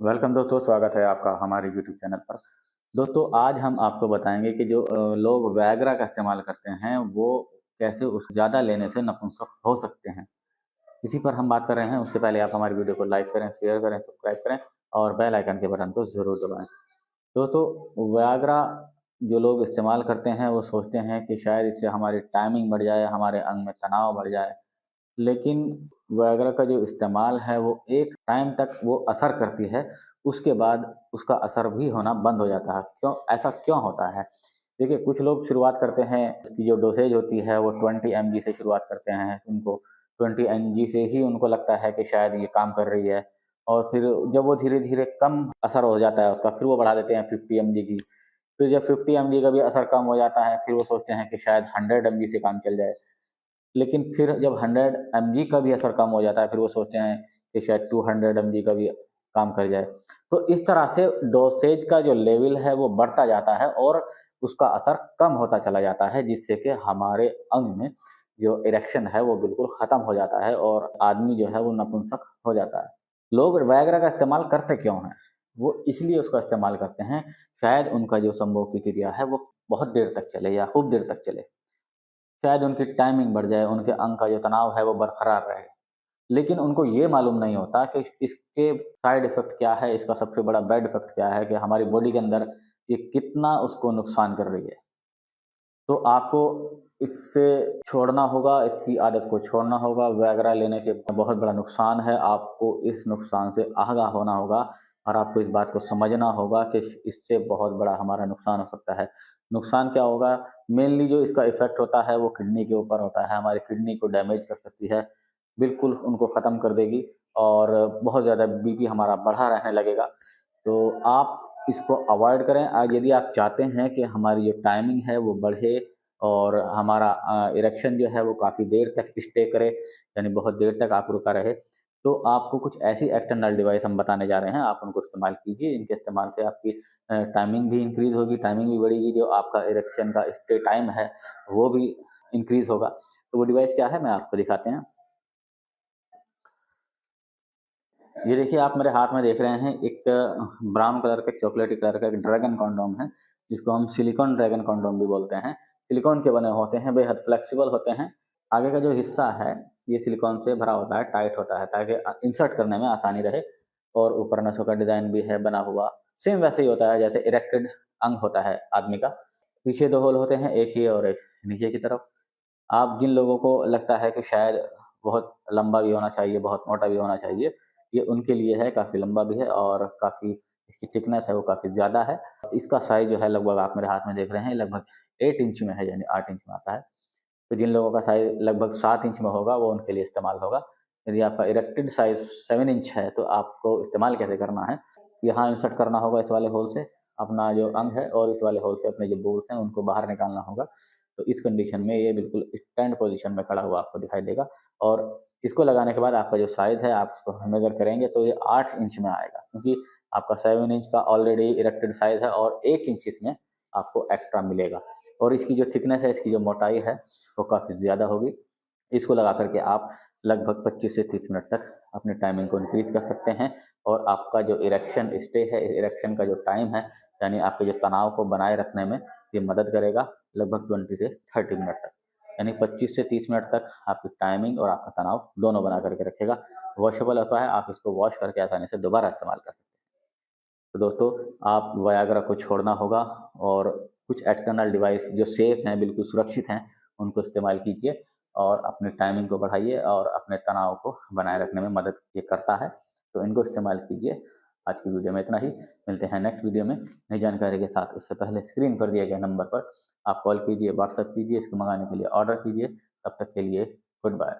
Welcome दोस्तों, स्वागत है आपका हमारे यूट्यूब चैनल पर। दोस्तों, आज हम आपको बताएंगे कि जो लोग वैग्रा का इस्तेमाल करते हैं वो कैसे उस ज़्यादा लेने से नपुंसक हो सकते हैं। इसी पर हम बात कर रहे हैं। उससे पहले आप हमारी वीडियो को लाइक करें, शेयर करें, सब्सक्राइब करें और बेल आइकन के बटन को ज़रूर दबाएं। दोस्तों, वैग्रा जो लोग इस्तेमाल करते हैं वो सोचते हैं कि शायद इससे हमारी टाइमिंग बढ़ जाए, हमारे अंग में तनाव बढ़ जाए। लेकिन वैग्रा का जो इस्तेमाल है वो एक टाइम तक वो असर करती है, उसके बाद उसका असर भी होना बंद हो जाता है। क्यों ऐसा क्यों होता है? देखिए, कुछ लोग शुरुआत करते हैं, उसकी जो डोसेज होती है वो 20 mg से शुरुआत करते हैं। उनको 20 mg से ही उनको लगता है कि शायद ये काम कर रही है, और फिर जब वो धीरे धीरे कम असर हो जाता है उसका, फिर वो बढ़ा देते हैं 50 mg की। फिर जब 50 mg का भी असर कम हो जाता है, फिर वो सोचते हैं कि शायद 100 mg से काम चल जाए। लेकिन फिर जब 100 mg का भी असर कम हो जाता है, फिर वो सोचते हैं कि शायद 200 mg का भी काम कर जाए। तो इस तरह से डोसेज का जो लेवल है वो बढ़ता जाता है और उसका असर कम होता चला जाता है, जिससे कि हमारे अंग में जो इरेक्शन है वो बिल्कुल ख़त्म हो जाता है और आदमी जो है वो नपुंसक हो जाता है। लोग वैग्रा का इस्तेमाल करते क्यों हैं? वो इसलिए उसका इस्तेमाल करते हैं, शायद उनका जो संभोग की क्रिया है वो बहुत देर तक चले या खूब देर तक चले। शायद उनकी टाइमिंग बढ़ जाए, उनके अंग का जो तनाव है वो बरकरार रहे। लेकिन उनको ये मालूम नहीं होता कि इसके साइड इफ़ेक्ट क्या है, इसका सबसे बड़ा बैड इफ़ेक्ट क्या है, कि हमारी बॉडी के अंदर ये कितना उसको नुकसान कर रही है। तो आपको इससे छोड़ना होगा, इसकी आदत को छोड़ना होगा। वैगरा लेने के बहुत बड़ा नुकसान है, आपको इस नुकसान से आगाह होना होगा और आपको इस बात को समझना होगा कि इससे बहुत बड़ा हमारा नुकसान हो सकता है। नुकसान क्या होगा? मेनली जो इसका इफ़ेक्ट होता है वो किडनी के ऊपर होता है, हमारी किडनी को डैमेज कर सकती है, बिल्कुल उनको ख़त्म कर देगी और बहुत ज़्यादा बीपी हमारा बढ़ा रहने लगेगा। तो आप इसको अवॉइड करें। यदि आप चाहते हैं कि हमारी जो टाइमिंग है वो बढ़े और हमारा इरेक्शन जो है वो काफ़ी देर तक स्टे करे, यानी बहुत देर तक आप रुका रहे, तो आपको कुछ ऐसी एक्सटर्नल डिवाइस हम बताने जा रहे हैं, आप उनको इस्तेमाल कीजिए। इनके इस्तेमाल से आपकी टाइमिंग भी इंक्रीज़ होगी, टाइमिंग भी बढ़ेगी, जो आपका इरेक्शन का स्टे टाइम है वो भी इंक्रीज़ होगा। तो वो डिवाइस क्या है, मैं आपको दिखाते हैं। ये देखिए, आप मेरे हाथ में देख रहे हैं एक ब्राउन कलर का, चॉकलेटी कलर का एक ड्रैगन कंडोम है, जिसको हम सिलिकॉन ड्रैगन कंडोम भी बोलते हैं। सिलिकॉन के बने होते हैं, बेहद फ्लेक्सिबल होते हैं। आगे का जो हिस्सा है ये सिलिकॉन से भरा होता है, टाइट होता है, ताकि इंसर्ट करने में आसानी रहे। और ऊपर नसों का डिज़ाइन भी है बना हुआ, सेम वैसे ही होता है जैसे इरेक्टेड अंग होता है आदमी का। पीछे 2 होल होते हैं, एक ही और एक नीचे की तरफ। आप जिन लोगों को लगता है कि शायद बहुत लंबा भी होना चाहिए, बहुत मोटा भी होना चाहिए, ये उनके लिए है, काफ़ी लंबा भी है और काफ़ी इसकी थिकनेस है वो काफ़ी ज़्यादा है। इसका साइज़ जो है लगभग आप मेरे हाथ में देख रहे हैं, लगभग 8 इंच में है, यानी 8 इंच में आता है। तो जिन लोगों का साइज़ लगभग 7 इंच में होगा वो उनके लिए इस्तेमाल होगा। यदि आपका इरेक्टेड साइज़ 7 इंच है तो आपको इस्तेमाल कैसे करना है? यहाँ इंसर्ट करना होगा इस वाले होल से अपना जो अंग है, और इस वाले होल से अपने जो बोल्स हैं उनको बाहर निकालना होगा। तो इस कंडीशन में ये बिल्कुल स्टैंड पोज़ीशन में खड़ा हुआ आपको दिखाई देगा, और इसको लगाने के बाद आपका जो साइज़ है आप उसको मेज़र करेंगे तो ये 8 इंच में आएगा, क्योंकि आपका 7 इंच का ऑलरेडी इरेक्टेड साइज़ है और 1 इंच इसमें आपको एक्स्ट्रा मिलेगा। और इसकी जो थिकनेस है, इसकी जो मोटाई है वो काफ़ी ज़्यादा होगी। इसको लगा कर के आप लगभग 25 से 30 मिनट तक अपनी टाइमिंग को इंक्रीज़ कर सकते हैं, और आपका जो इरेक्शन स्टे है, इरेक्शन का जो टाइम है, यानी आपके जो तनाव को बनाए रखने में ये मदद करेगा लगभग 20 से 30 मिनट तक। यानी 25 से 30 मिनट तक आपकी टाइमिंग और आपका तनाव दोनों बना करके रखेगा। वॉशेबल होता है, आप इसको वॉश करके आसानी से दोबारा इस्तेमाल कर सकते हैं। तो दोस्तों, आप वयाग्रा को छोड़ना होगा और कुछ एक्सटर्नल डिवाइस जो सेफ हैं, बिल्कुल सुरक्षित हैं, उनको इस्तेमाल कीजिए और अपनी टाइमिंग को बढ़ाइए और अपने तनाव को बनाए रखने में मदद ये करता है। तो इनको इस्तेमाल कीजिए। आज की वीडियो में इतना ही। मिलते हैं नेक्स्ट वीडियो में नई जानकारी के साथ। उससे पहले स्क्रीन पर दिए गए नंबर पर आप कॉल कीजिए, व्हाट्सएप कीजिए, इसको मंगाने के लिए ऑर्डर कीजिए। तब तक के लिए गुड बाय।